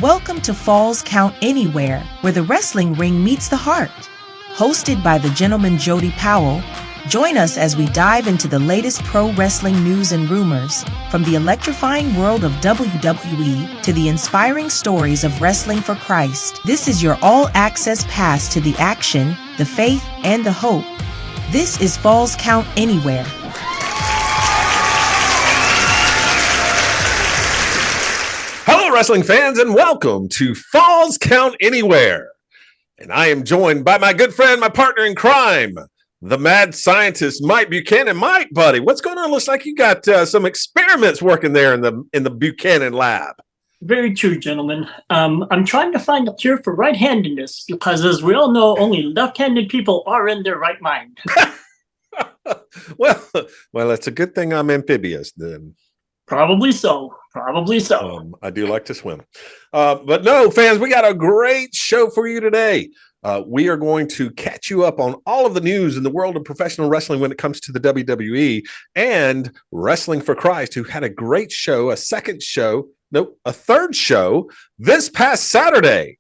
Welcome to Falls Count Anywhere, where the wrestling ring meets the heart. Hosted by the gentleman Jody Powell, join us as we dive into the latest pro wrestling news and rumors, from the electrifying world of WWE to the inspiring stories of wrestling for Christ. This is your all-access pass to the action, the faith, and the hope. This is Falls Count Anywhere. Hello, wrestling fans, and welcome to Falls Count Anywhere. And I am joined by my good friend, my partner in crime, the mad scientist, Mike Buchanan. Mike, buddy, what's going on? Looks like you got some experiments working there in the Buchanan lab. Very true, gentlemen. I'm trying to find a cure for right-handedness because, as we all know, only left-handed people are in their right mind. well, it's a good thing I'm amphibious then. Probably so. I do like to swim. But no, fans, we got a great show for you today. We are going to catch you up on all of the news in the world of professional wrestling when it comes to the WWE and Wrestling for Christ, who had a great show, a third show this past Saturday.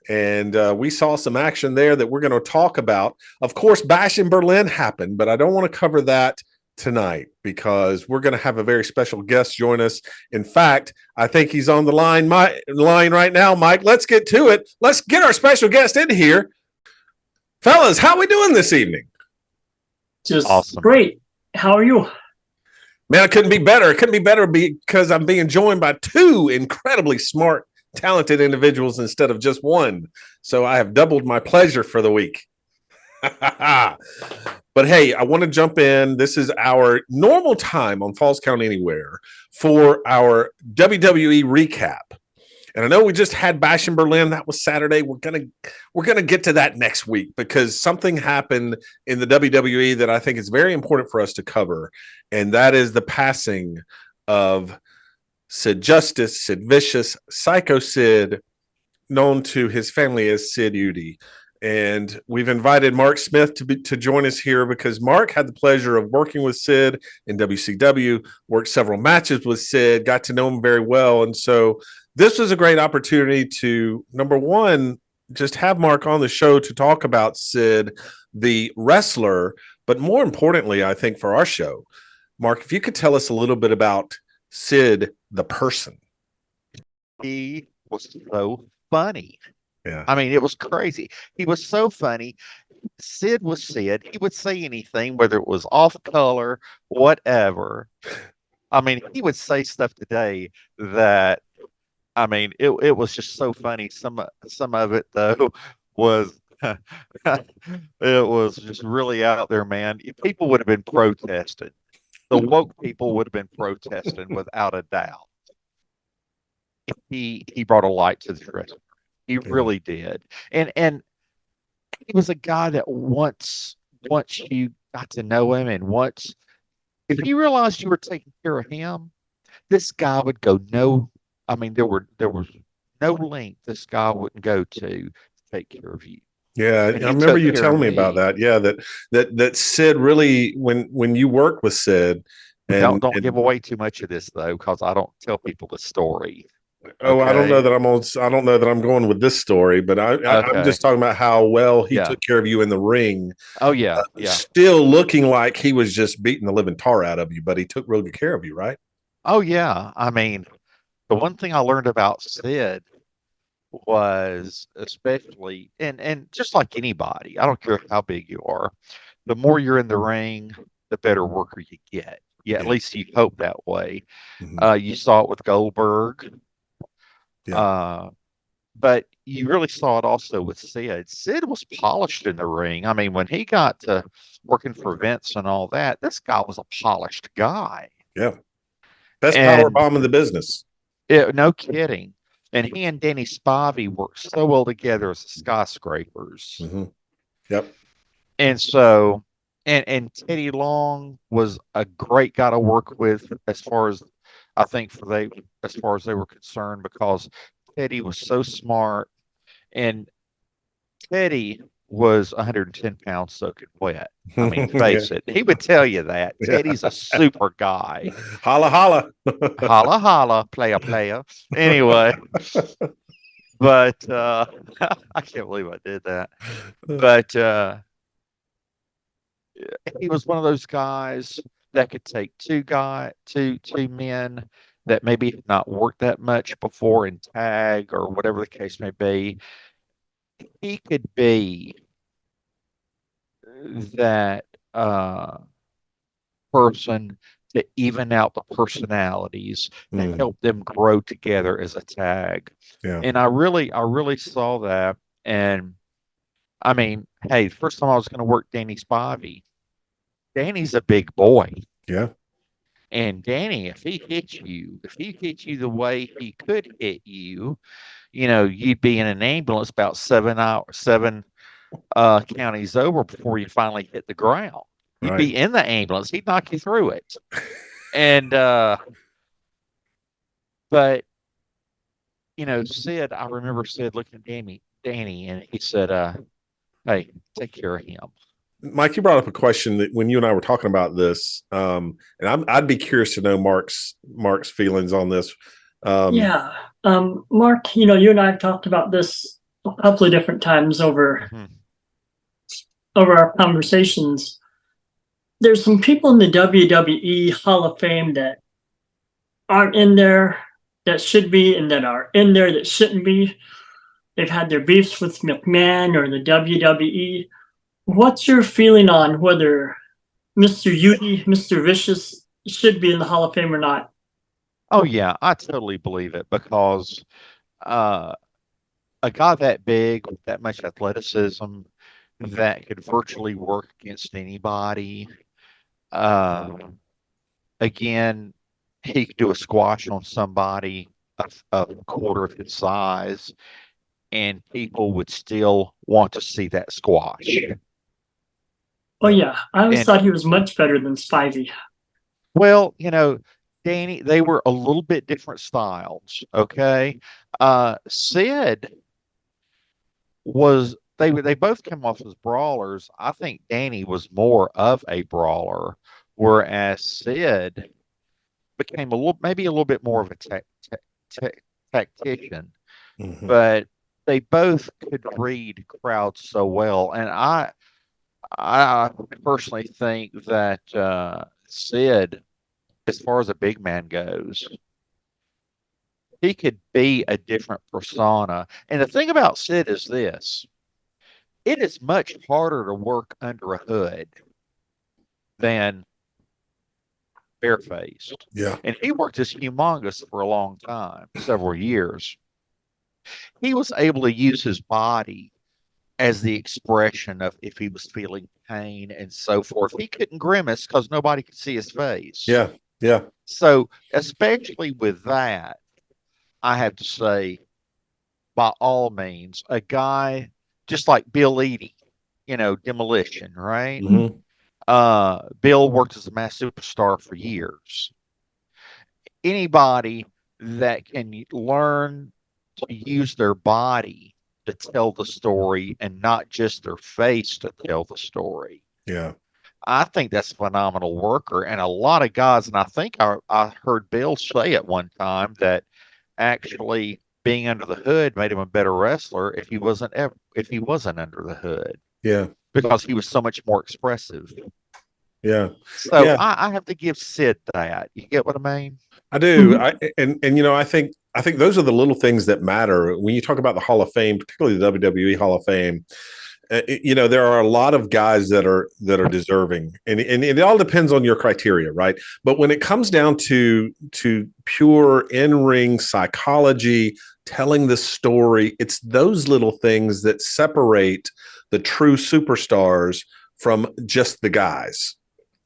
And we saw some action there that we're going to talk about. Of course, Bash in Berlin happened, but I don't want to cover that tonight because we're going to have a very special guest join us. In fact, I think he's on the line right now. Mike, let's get to it. Let's get our special guest in here. Fellas, how are we doing this evening? Just awesome. Great. How are you? Man, it couldn't be better. It couldn't be better because I'm being joined by two incredibly smart, talented individuals instead of just one. So I have doubled my pleasure for the week. But hey, I want to jump in. This is our normal time on Falls Count Anywhere for our WWE recap. And I know we just had Bash in Berlin. That was Saturday. We're gonna get to that next week because something happened in the WWE that I think is very important for us to cover, and that is the passing of Sid Justice, Sid Vicious, Psycho Sid, known to his family as Sid Eudy. And we've invited Mark Smith to join us here because Mark had the pleasure of working with Sid in WCW, worked several matches with Sid, got to know him very well. And so this was a great opportunity to, number one, just have Mark on the show to talk about Sid, the wrestler. But more importantly, I think for our show, Mark, if you could tell us a little bit about Sid, the person. He was so funny. Yeah. I mean, it was crazy. He was so funny. Sid was Sid. He would say anything, whether it was off color, whatever. I mean, he would say stuff today that, I mean, it was just so funny. Some of it, though, was it was just really out there, man. People would have been protesting. The woke people would have been protesting without a doubt. He brought a light to the dressing room. He really did. And he was a guy that once you got to know him and if you realized you were taking care of him, this guy would go there was no length this guy wouldn't go to take care of you. Yeah, I remember you telling me about that. Yeah, that Sid really, when you work with Sid, don't give away too much of this though, because I don't tell people the story. Oh, okay. I don't know that I'm going with this story, but I'm just talking about how well he took care of you in the ring. Oh yeah, Still looking like he was just beating the living tar out of you, but he took real good care of you, right? Oh yeah. I mean, the one thing I learned about Sid was especially, and just like anybody, I don't care how big you are, the more you're in the ring, the better worker you get. Yeah, at least you hope that way. Mm-hmm. You saw it with Goldberg. Yeah. But you really saw it also with Sid. Sid was polished in the ring. I mean, when he got to working for Vince and all that, this guy was a polished guy. Yeah. Best power bomb in the business. No kidding. And he and Danny Spivey worked so well together as the Skyscrapers. Mm-hmm. Yep. And so, and Teddy Long was a great guy to work with as far as they were concerned, because Teddy was so smart, and Teddy was 110 pounds soaking wet. I mean, face it. He would tell you that. Teddy's a super guy. Holla, holla. Holla, holla, player. Anyway. But I can't believe I did that. But he was one of those guys that could take two men that maybe had not worked that much before in tag or whatever the case may be. He could be that person to even out the personalities to Mm, help them grow together as a tag. yeah. And I really saw that. And I mean, hey, first time I was going to work Danny Spivey. Danny's a big boy. Yeah. And Danny, if he hit you the way he could hit you, you'd be in an ambulance about 7 counties over before you finally hit the ground. You'd Right. be in the ambulance. He'd knock you through it. And but Sid, I remember Sid looking at Danny, and he said, "Hey, take care of him." Mike, you brought up a question that when you and I were talking about this, and I'd be curious to know Mark's feelings on this. Yeah. Mark, you and I have talked about this a couple of different times over Mhm. our conversations. There's some people in the WWE Hall of Fame that aren't in there that should be, and that are in there that shouldn't be. They've had their beefs with McMahon or the WWE. What's your feeling on whether Mr. Yuti, Mr. Vicious should be in the Hall of Fame or not? Oh yeah, I totally believe it because uh, a guy that big with that much athleticism that could virtually work against anybody. Uh, Again, he could do a squash on somebody a quarter of his size, and people would still want to see that squash. Oh yeah, I always And thought he was much better than Spivey. well, Danny, they were a little bit different styles. Okay, Sid was they both came off as brawlers. I think Danny was more of a brawler, whereas Sid became maybe a little bit more of a tactician. Mhm. But they both could read crowds so well, and I personally think that Sid, as far as a big man goes, he could be a different persona. And the thing about Sid is this: it is much harder to work under a hood than barefaced. Yeah. And he worked as humongous for a long time, several years. He was able to use his body as the expression of if he was feeling pain and so forth. He couldn't grimace because nobody could see his face. Yeah. Yeah. So, especially with that, I have to say, by all means, a guy just like Bill Eadie, Demolition, right? Mhm. Bill worked as a mass superstar for years. Anybody that can learn to use their body to tell the story and not just their face to tell the story. Yeah. I think that's a phenomenal worker. And a lot of guys, and I think I heard Bill say at one time that actually being under the hood made him a better wrestler if he wasn't under the hood Yeah. because he was so much more expressive. Yeah. So Yeah. I have to give Sid that. You get what I mean? I do. Mhm. I think those are the little things that matter when you talk about the Hall of Fame, particularly the WWE Hall of Fame. There are a lot of guys that are deserving, and it all depends on your criteria, right? But when it comes down to pure in-ring psychology, telling the story, it's those little things that separate the true superstars from just the guys.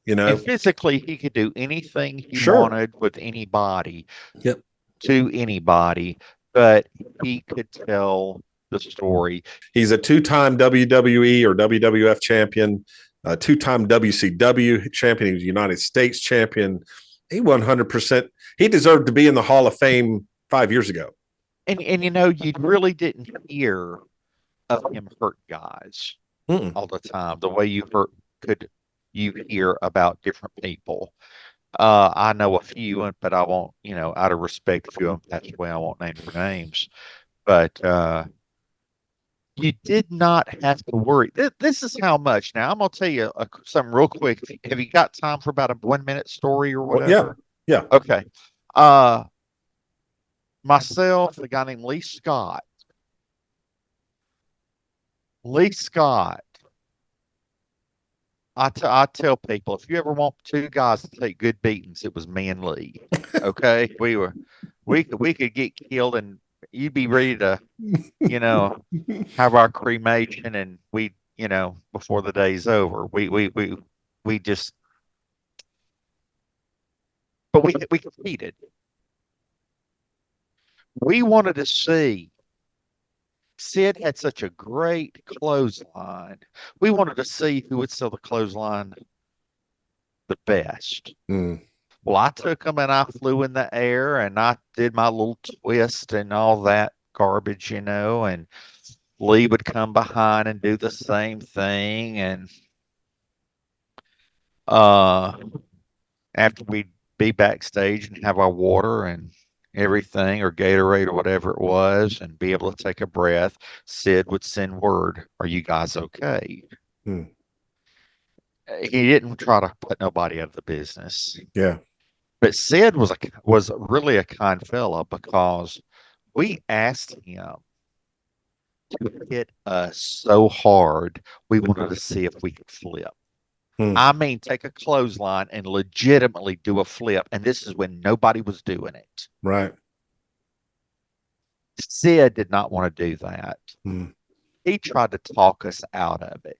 And physically, he could do anything he Sure. wanted with anybody Yep. to anybody, but he could tell the story. He's a two-time WWE or WWF champion, a two-time WCW champion. He was United States champion. He 100%. He deserved to be in the Hall of Fame 5 years ago. And you really didn't hear of him hurt guys Mm-mm. all the time the way could you hear about different people. I know a few, but I won't, out of respect, a few of them passed away. I won't name their names. But you did not have to worry. This is how much. Now I'm gonna tell you something real quick. Have you got time for about a 1 minute story or Well, yeah, whatever? yeah. Okay. Myself, a guy named Lee Scott. Lee Scott. I tell people, if you ever want two guys to take good beatings, it was me and Lee. Okay, we could get killed, and you'd be ready to, have our cremation, and we, before the day's over, we just, but we competed. We wanted to see. Sid had such a great clothesline. We wanted to see who would sell the clothesline the best. Mm. Well, I took them and I flew in the air and I did my little twist and all that garbage, and Lee would come behind and do the same thing. And after we'd be backstage and have our water and everything, or Gatorade or whatever it was, and be able to take a breath, Sid would send word, "Are you guys okay?" Hmm. He didn't try to put nobody out of the business. Yeah. But Sid was really a kind fella, because we asked him to hit us so hard we wanted to see if we could flip. I mean, take a clothesline and legitimately do a flip. And this is when nobody was doing it. Right. Sid did not want to do that. Mm. He tried to talk us out of it.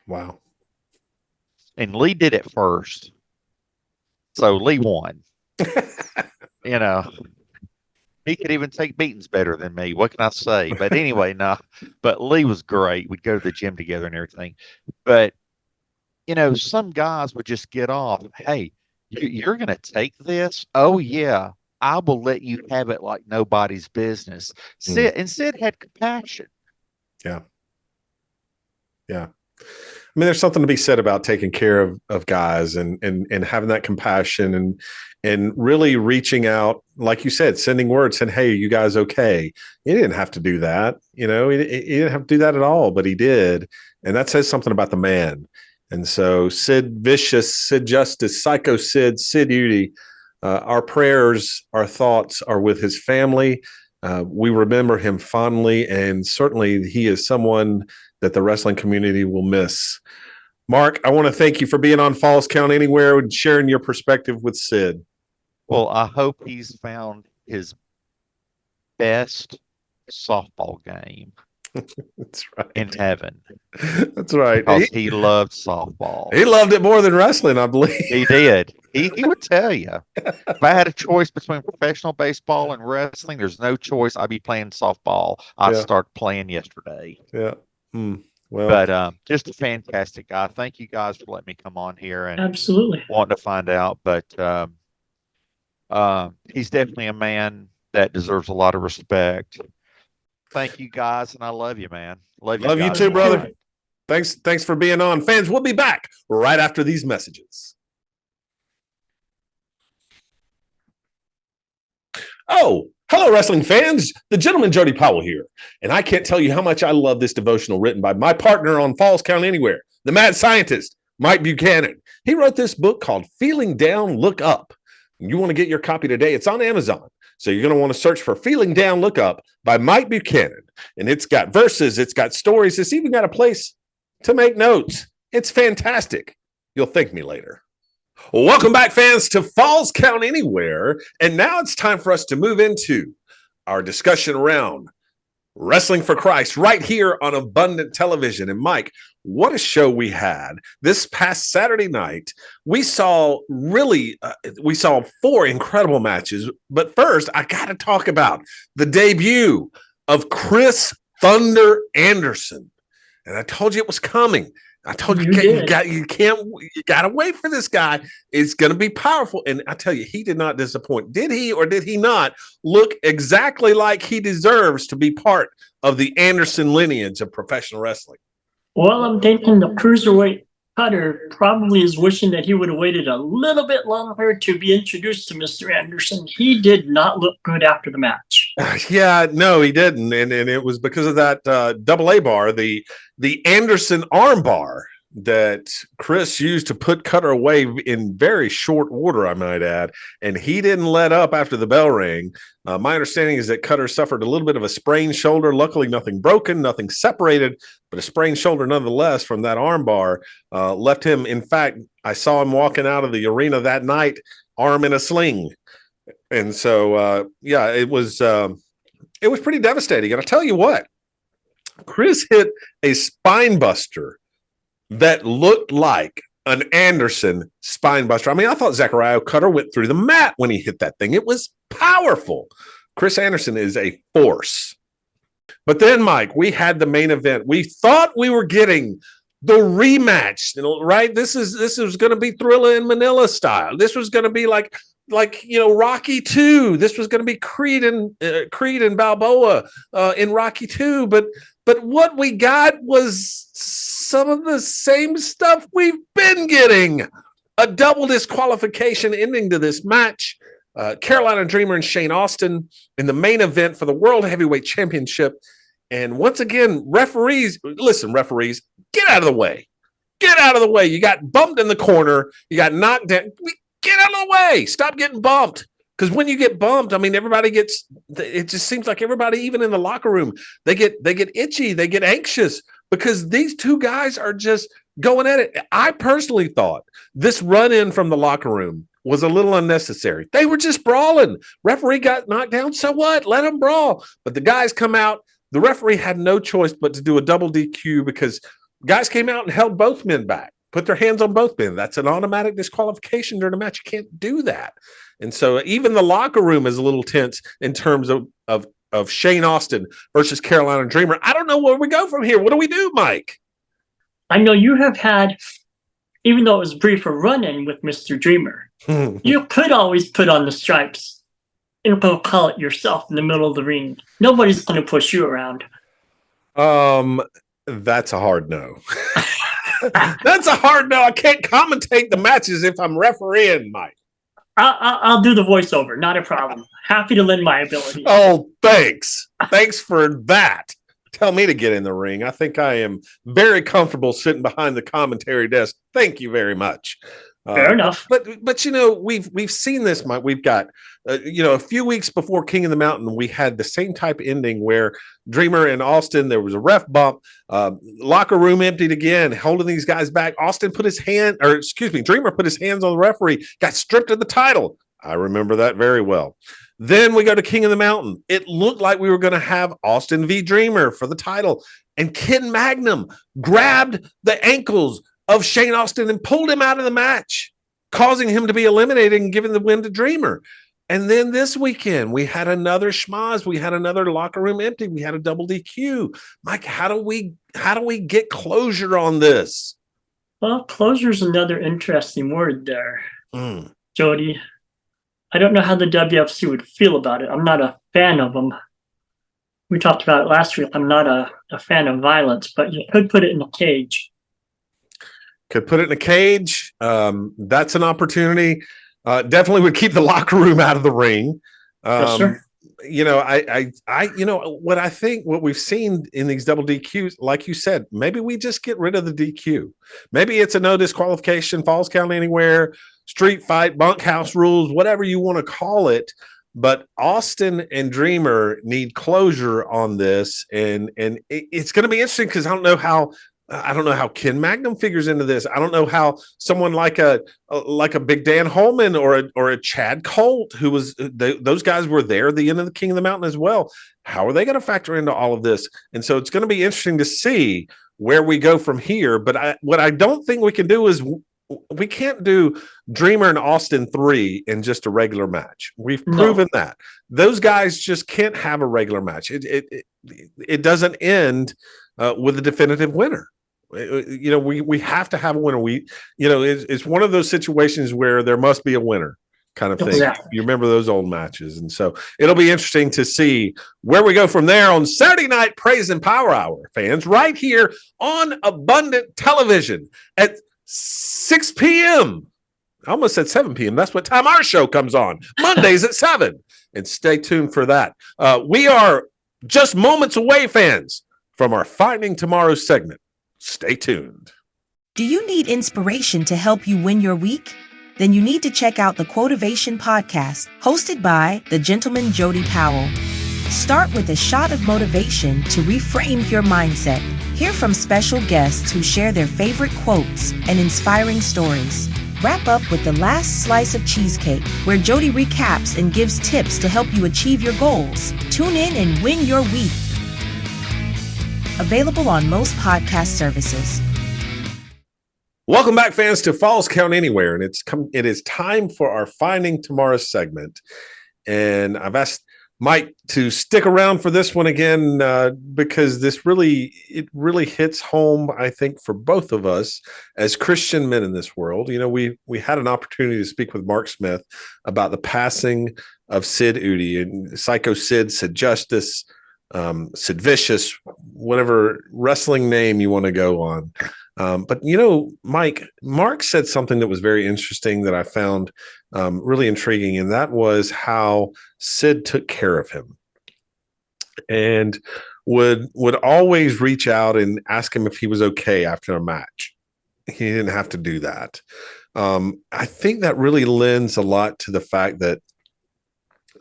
Wow. And Lee did it first. So Lee won. He could even take beatings better than me. What can I say? But anyway, no. But Lee was great. We'd go to the gym together and everything. But some guys would just get off. Hey, you're going to take this? Oh, yeah. I will let you have it like nobody's business. Sid had compassion. Yeah. Yeah. I mean, there's something to be said about taking care of guys and having that compassion and really reaching out, like you said, sending word, saying, "Hey, are you guys okay?" He didn't have to do that. He didn't have to do that at all, but he did. And that says something about the man. And so Sid Vicious, Sid Justice, Psycho Sid, Sid Udy, our prayers, our thoughts are with his family. We remember him fondly, and certainly he is someone that the wrestling community will miss. Mark, I want to thank you for being on Falls Count Anywhere and sharing your perspective with Sid. Well, I hope he's found his best softball game. That's right. In heaven. That's right. Because he loved softball. He loved it more than wrestling, I believe. He did. He would tell you. If I had a choice between professional baseball and wrestling, there's no choice. I'd be playing softball. I'd start playing yesterday. Yeah. Well, but just a fantastic guy. Thank you guys for letting me come on here and absolutely wanting to find out. But he's definitely a man that deserves a lot of respect. Thank you guys, and I love you, man. Love you too, brother. Thanks for being on. Fans, we'll be back right after these messages. Oh, hello, wrestling fans. The gentleman Jody Powell here. And I can't tell you how much I love this devotional written by my partner on Falls Count Anywhere, the mad scientist, Mike Buchanan. He wrote this book called Feeling Down, Look Up. You want to get your copy today? It's on Amazon. So you're going to want to search for Feeling Down, Look Up by Mike Buchanan. And it's got verses, it's got stories, it's even got a place to make notes. It's fantastic. You'll thank me later. Welcome back, fans, to Falls Count Anywhere. And now it's time for us to move into our discussion around Wrestling for Christ right here on Abundant Television. And Mike, what a show we had this past Saturday night. We saw four incredible matches. But first, I got to talk about the debut of Chris Thunder Anderson. And I told you it was coming. I told you, you got to wait for this guy. It's going to be powerful. And I tell you, he did not disappoint. Did he or did he not look exactly like he deserves to be part of the Anderson lineage of professional wrestling? Well, I'm thinking the cruiserweight cutter probably is wishing that he would have waited a little bit longer to be introduced to Mr. Anderson. He did not look good after the match. Yeah, no, he didn't, and it was because of that double A bar, the Anderson arm bar that Chris used to put Cutter away in very short order, I might add, and he didn't let up after the bell rang. My understanding is that Cutter suffered a little bit of a sprained shoulder. Luckily, nothing broken, nothing separated, but a sprained shoulder nonetheless from that arm bar left him. In fact, I saw him walking out of the arena that night, arm in a sling. And so, yeah, it was pretty devastating. And I tell you what, Chris hit a spine buster that looked like an Anderson spine buster. I mean, I thought Zachariah Cutter went through the mat when he hit that thing. It was powerful. Chris Anderson is a force. But then, Mike, we had the main event. We thought we were getting the rematch, right? This was going to be Thrilla in Manila style. This was going to be like Rocky 2. This was going to be Creed and Balboa in Rocky 2. But what we got was some of the same stuff we've been getting. A double disqualification ending to this match. Carolina Dreamer and Shane Austin in the main event for the World Heavyweight Championship. And once again, referees, get out of the way. Get out of the way. You got bumped in the corner. You got knocked down. Get out of the way. Stop getting bumped. Because when you get bumped, I mean, everybody gets, it just seems like everybody, even in the locker room, they get itchy. They get anxious because these two guys are just going at it. I personally thought this run in from the locker room was a little unnecessary. They were just brawling. Referee got knocked down. So what? Let them brawl. But the guys come out. The referee had no choice but to do a double DQ because guys came out and held both men back, put their hands on both men. That's an automatic disqualification during a match. You can't do that. And so even the locker room is a little tense in terms of Shane Austin versus Carolina Dreamer. I don't know where we go from here. What do we do, Mike? I know you have had, even though it was brief, a run-in with Mr. Dreamer. You could always put on the stripes and call it yourself in the middle of the ring. Nobody's going to push you around. That's a hard no. That's a hard no. I can't commentate the matches if I'm refereeing, Mike. I'll do the voiceover. Not a problem. Happy to lend my ability. Oh, thanks. Thanks for that. Tell me to get in the ring. I think I am very comfortable sitting behind the commentary desk. Thank you very much. Fair enough. But we've seen this, Mike. We've got a few weeks before King of the Mountain, we had the same type of ending where Dreamer and Austin, there was a ref bump, locker room emptied again, holding these guys back. Dreamer put his hands on the referee, got stripped of the title. I remember that very well. Then we go to King of the Mountain. It looked like we were going to have Austin v. Dreamer for the title, and Ken Magnum grabbed the ankles of Shane Austin and pulled him out of the match, causing him to be eliminated and giving the win to Dreamer. And then this weekend, we had another schmoz. We had another locker room empty. We had a double DQ. Mike, how do we get closure on this? Well, closure is another interesting word there, Jody. I don't know how the WFC would feel about it. I'm not a fan of them. We talked about it last week. I'm not a fan of violence, but you could put it in a cage. Could put it in a cage. That's an opportunity. Definitely would keep the locker room out of the ring. Yes, sir. What we've seen in these double DQs, like you said, maybe we just get rid of the DQ. Maybe it's a no disqualification, falls count anywhere, street fight, bunkhouse rules, whatever you want to call it. But Austin and Dreamer need closure on this, and it's going to be interesting because I don't know how Ken Magnum figures into this. I don't know how someone like a Big Dan Holman or a Chad Colt, who was those guys were there at the end of the King of the Mountain as well. How are they going to factor into all of this? And so it's going to be interesting to see where we go from here. But what I don't think we can do is we can't do Dreamer and Austin 3 in just a regular match. We've proven that those guys just can't have a regular match. It doesn't end with a definitive winner. We have to have a winner. It's one of those situations where there must be a winner kind of thing. Exactly. You remember those old matches. And so it'll be interesting to see where we go from there on Saturday Night Praise and Power Hour, fans, right here on Abundant Television at 6 p.m. I almost said 7 p.m. That's what time our show comes on, Mondays at 7. And stay tuned for that. We are just moments away, fans, from our Finding Tomorrow segment. Stay tuned. Do you need inspiration to help you win your week? Then you need to check out the Quotivation podcast, hosted by the gentleman Jody Powell. Start with a shot of motivation to reframe your mindset. Hear from special guests who share their favorite quotes and inspiring stories. Wrap up with the last slice of cheesecake, where Jody recaps and gives tips to help you achieve your goals. Tune in and win your week. Available on most podcast services. Welcome back, fans, to Falls Count Anywhere, and it is time for our Finding Tomorrow segment. And I've asked Mike to stick around for this one again because it really hits home, I think, for both of us as Christian men in this world. You know, we had an opportunity to speak with Mark Smith about the passing of Sid Eudy, and Psycho Sid, Sid Justice, Sid Vicious, whatever wrestling name you want to go on. But, you know, Mark said something that was very interesting that I found really intriguing, and that was how Sid took care of him and would always reach out and ask him if he was okay after a match. He didn't have to do that. I think that really lends a lot to the fact that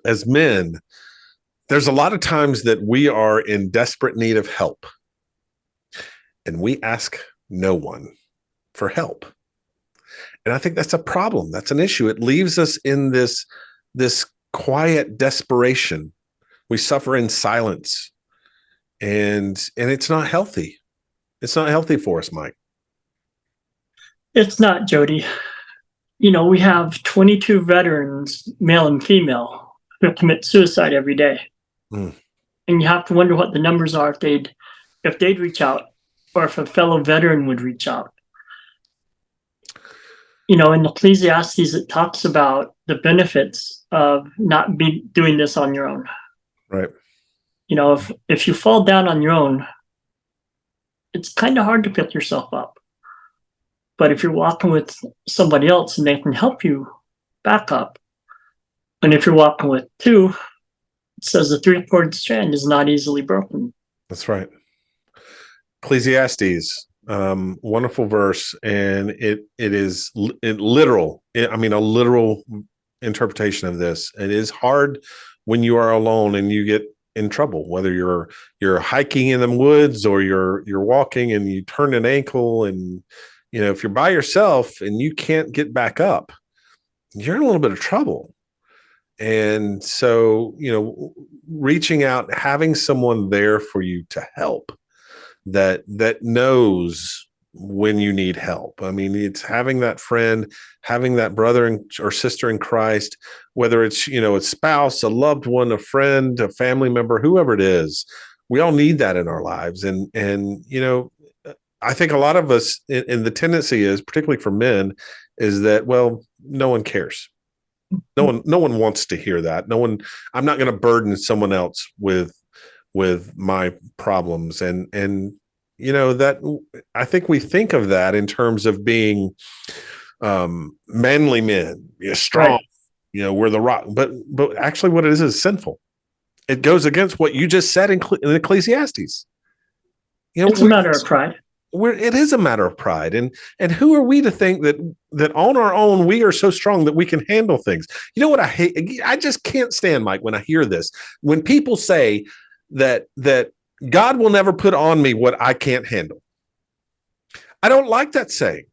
as men, there's a lot of times that we are in desperate need of help, and we ask no one for help. And I think that's a problem. That's an issue. It leaves us in this quiet desperation. We suffer in silence, and it's not healthy. It's not healthy for us, Mike. It's not, Jody. You know, we have 22 veterans, male and female, who commit suicide every day. And you have to wonder what the numbers are if they'd reach out, or if a fellow veteran would reach out. You know, in Ecclesiastes, it talks about the benefits of not doing this on your own. Right. You know, if you fall down on your own, it's kind of hard to pick yourself up. But if you're walking with somebody else and they can help you back up, and if you're walking with two, it says the three-chord strand is not easily broken. That's right. Ecclesiastes, wonderful verse, and it is literal. A literal interpretation of this. It is hard when you are alone and you get in trouble, whether you're hiking in the woods or you're walking and you turn an ankle, and you know, if you're by yourself and you can't get back up, you're in a little bit of trouble. And so, you know, reaching out, having someone there for you to help, that knows when you need help. I mean, it's having that friend, having that brother or sister in Christ, whether it's, you know, a spouse, a loved one, a friend, a family member, whoever it is. We all need that in our lives. And you know, I think a lot of us, and the tendency is, particularly for men, is that, well, no one cares. No one wants to hear that. I'm not going to burden someone else with my problems. And, you know, that I think we think of that in terms of being manly men, strong, right. You know, we're the rock, but actually what it is sinful. It goes against what you just said in Ecclesiastes. You know, it's a matter of pride. It is a matter of pride. And who are we to think that on our own, we are so strong that we can handle things? You know what I hate? I just can't stand, Mike, when I hear this, when people say that God will never put on me what I can't handle. I don't like that saying,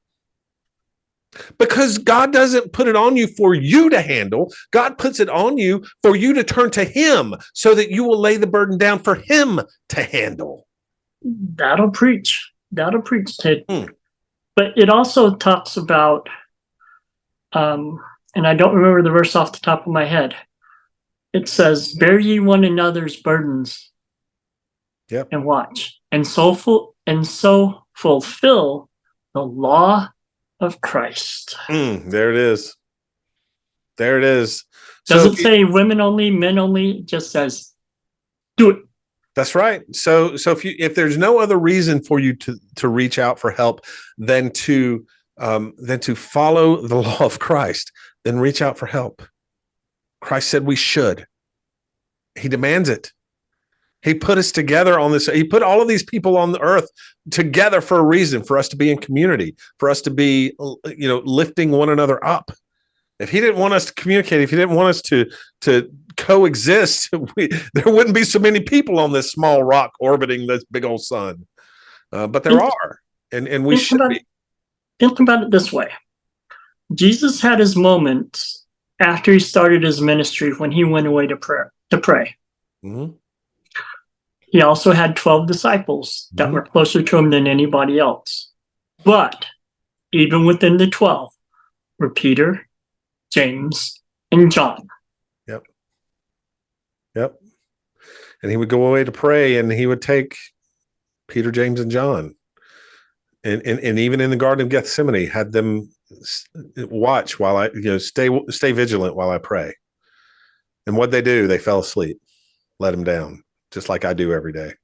because God doesn't put it on you for you to handle. God puts it on you for you to turn to him so that you will lay the burden down for him to handle. That'll preach, Ted. But it also talks about, and I don't remember the verse off the top of my head. It says, bear ye one another's burdens. Yep. And watch. And so fulfill the law of Christ. There it is. There it is. Doesn't say women only, men only. It just says, do it. That's right. So if there's no other reason for you to reach out for help than to than to follow the law of Christ, then reach out for help. Christ said we should. He demands it. He put us together on this. He put all of these people on the earth together for a reason, for us to be in community, for us to be, lifting one another up. If he didn't want us to communicate, if he didn't want us to coexist, there wouldn't be so many people on this small rock orbiting this big old sun. But there are, and we should be. Think about it this way. Jesus had his moments after he started his ministry when he went away to pray. Mm-hmm. He also had 12 disciples that were closer to him than anybody else. But even within the 12 were Peter, James, and John. Yep. And he would go away to pray, and he would take Peter, James, and John. And even in the Garden of Gethsemane, had them watch while I, stay vigilant while I pray. And what they do, they fell asleep, let him down, just like I do every day.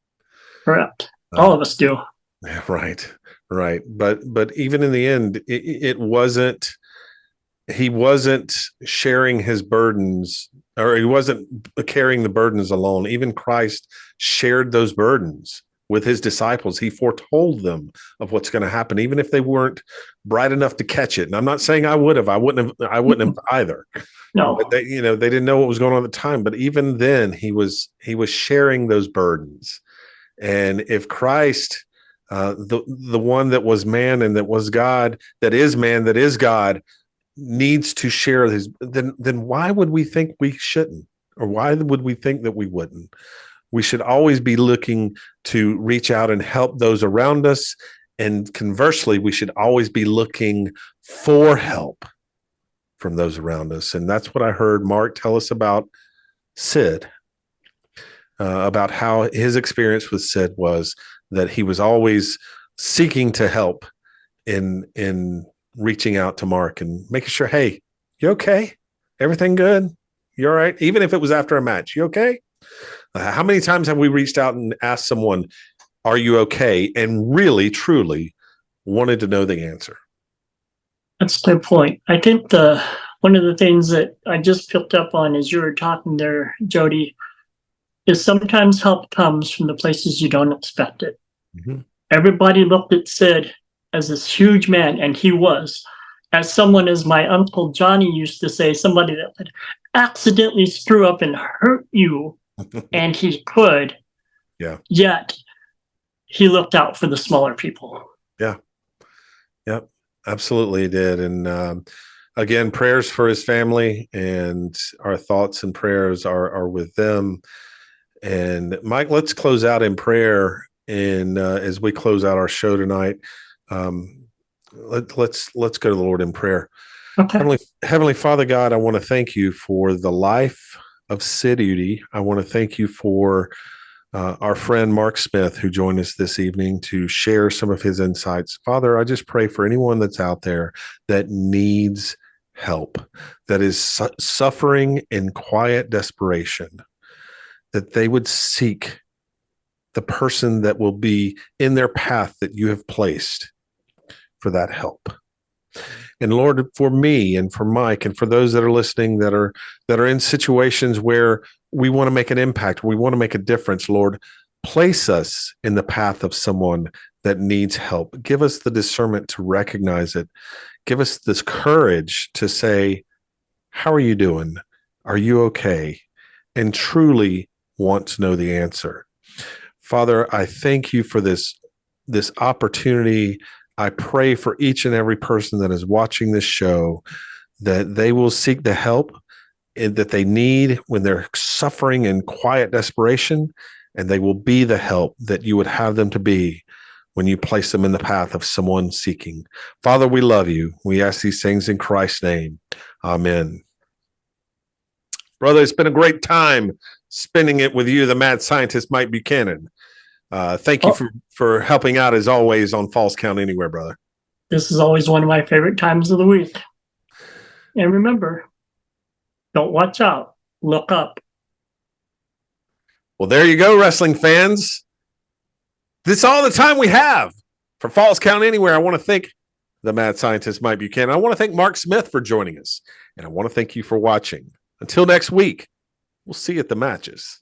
Correct. All of us do. Right. But even in the end, it wasn't. He wasn't sharing his burdens, or he wasn't carrying the burdens alone. Even Christ shared those burdens with his disciples. He foretold them of what's going to happen, even if they weren't bright enough to catch it. And I'm not saying I would have. I wouldn't have either. No, but they didn't know what was going on at the time. But even then, he was sharing those burdens. And if Christ, the one that was man and that was God, that is man, that is God, needs to share his, then why would we think we shouldn't? Or why would we think that we wouldn't? We should always be looking to reach out and help those around us. And conversely, we should always be looking for help from those around us. And that's what I heard Mark tell us about Sid, about how his experience with Sid was that he was always seeking to help in reaching out to Mark and making sure, hey, you okay? Everything good? You all right? Even if it was after a match, you okay? How many times have we reached out and asked someone, are you okay? And really, truly wanted to know the answer. that's the point. I think one of the things that I just picked up on as you were talking there, Jody, is sometimes help comes from the places you don't expect it. Mm-hmm. Everybody looked at Sid as this huge man, and he was. As my Uncle Johnny used to say, somebody that would accidentally screw up and hurt you, and he could. Yeah. Yet he looked out for the smaller people. Yeah. Yep. Absolutely, he did. And again, prayers for his family, and our thoughts and prayers are with them. And Mike, let's close out in prayer. And as we close out our show tonight, let's go to the Lord in prayer. Okay. Heavenly Father God, I want to thank you for the life of Sid Eudy. I want to thank you for our friend Mark Smith, who joined us this evening to share some of his insights. Father, I just pray for anyone that's out there that needs help, that is suffering in quiet desperation, that they would seek the person that will be in their path that you have placed for that help. And Lord, for me and for Mike and for those that are listening that are in situations where we want to make an impact, we want to make a difference, Lord, place us in the path of someone that needs help. Give us the discernment to recognize it. Give us this courage to say, how are you doing? Are you okay? And truly want to know the answer. Father, I thank you for this opportunity. I pray for each and every person that is watching this show that they will seek the help that they need when they're suffering in quiet desperation, and they will be the help that you would have them to be when you place them in the path of someone seeking. Father, we love you. We ask these things in Christ's name. Amen. Brother, it's been a great time spending it with you, the mad scientist, Mike Buchanan. Thank you for helping out as always on Falls Count Anywhere, brother. This is always one of my favorite times of the week. And remember, don't watch out, look up. Well, there you go, wrestling fans. This is all the time we have for Falls Count Anywhere. I want to thank the mad scientist Mike Buchanan. I want to thank Mark Smith for joining us, and I want to thank you for watching. Until next week, we'll see you at the matches.